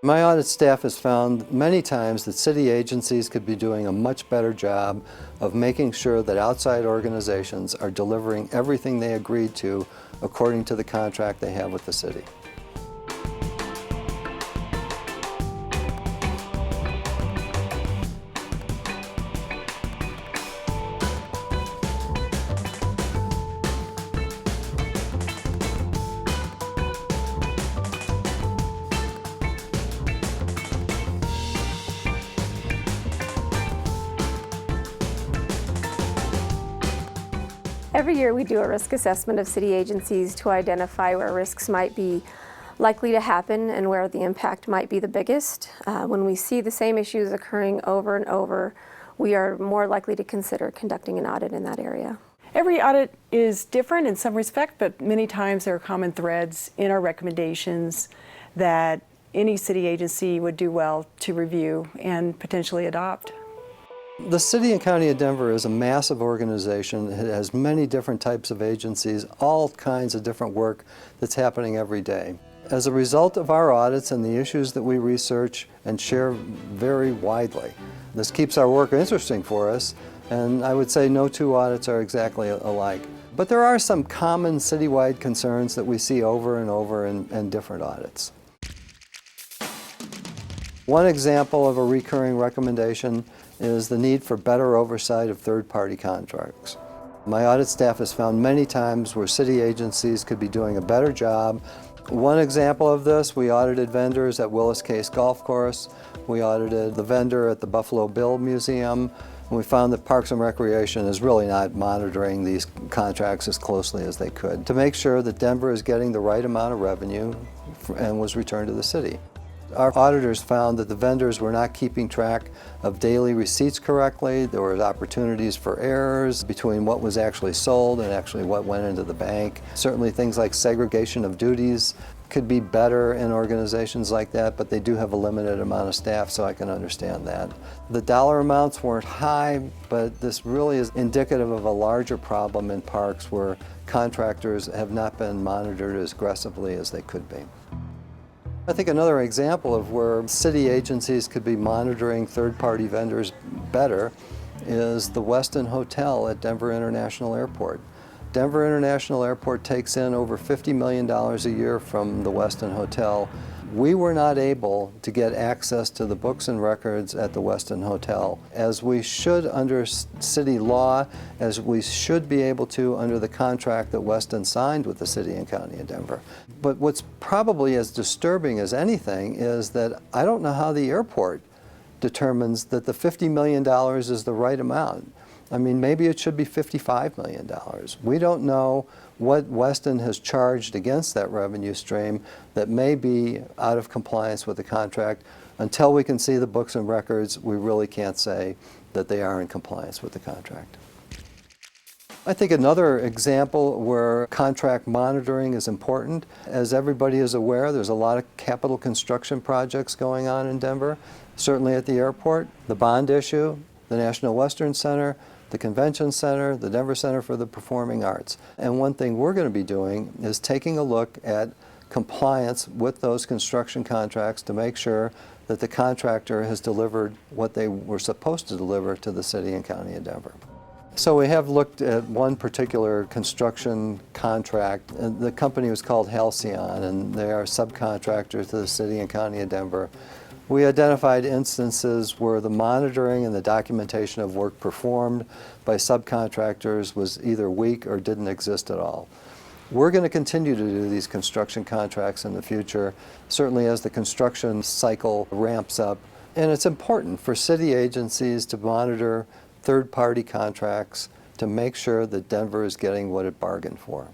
My audit staff has found many times that city agencies could be doing a much better job of making sure that outside organizations are delivering everything they agreed to according to the contract they have with the city. Every year we do a risk assessment of city agencies to identify where risks might be likely to happen and where the impact might be the biggest. When we see the same issues occurring over and over, we are more likely to consider conducting an audit in that area. Every audit is different in some respect, but many times there are common threads in our recommendations that any city agency would do well to review and potentially adopt. The City and County of Denver is a massive organization. It has many different types of agencies, all kinds of different work that's happening every day. As a result of our audits and the issues that we research and share very widely, this keeps our work interesting for us, and I would say no two audits are exactly alike. But there are some common citywide concerns that we see over and over in different audits. One example of a recurring recommendation is the need for better oversight of third-party contracts. My audit staff has found many times where city agencies could be doing a better job. One example of this, we audited vendors at Willis Case Golf Course. We audited the vendor at the Buffalo Bill Museum. And we found that Parks and Recreation is really not monitoring these contracts as closely as they could to make sure that Denver is getting the right amount of revenue and was returned to the city. Our auditors found that the vendors were not keeping track of daily receipts correctly. There were opportunities for errors between what was actually sold and actually what went into the bank. Certainly things like segregation of duties could be better in organizations like that, but they do have a limited amount of staff, so I can understand that. The dollar amounts weren't high, but this really is indicative of a larger problem in parks where contractors have not been monitored as aggressively as they could be. I think another example of where city agencies could be monitoring third-party vendors better is the Westin Hotel at Denver International Airport. Denver International Airport takes in over $50 million a year from the Westin Hotel. We were not able to get access to the books and records at the Westin Hotel, as we should under city law, as we should be able to under the contract that Westin signed with the City and County of Denver. But what's probably as disturbing as anything is that I don't know how the airport determines that the $50 million is the right amount. I mean, maybe it should be $55 million. We don't know what Westin has charged against that revenue stream that may be out of compliance with the contract. Until we can see the books and records, we really can't say that they are in compliance with the contract. I think another example where contract monitoring is important, as everybody is aware, there's a lot of capital construction projects going on in Denver, certainly at the airport, the bond issue, the National Western Center, the Convention Center, the Denver Center for the Performing Arts. And one thing we're going to be doing is taking a look at compliance with those construction contracts to make sure that the contractor has delivered what they were supposed to deliver to the City and County of Denver. So we have looked at one particular construction contract. The company was called Halcyon, and they are subcontractors to the City and County of Denver. We identified instances where the monitoring and the documentation of work performed by subcontractors was either weak or didn't exist at all. We're going to continue to do these construction contracts in the future, certainly as the construction cycle ramps up. And it's important for city agencies to monitor third-party contracts to make sure that Denver is getting what it bargained for.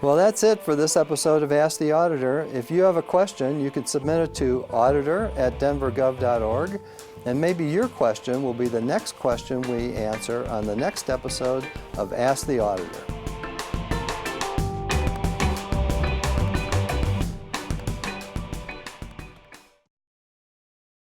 Well, that's it for this episode of Ask the Auditor. If you have a question, you can submit it to auditor@denvergov.org, and maybe your question will be the next question we answer on the next episode of Ask the Auditor.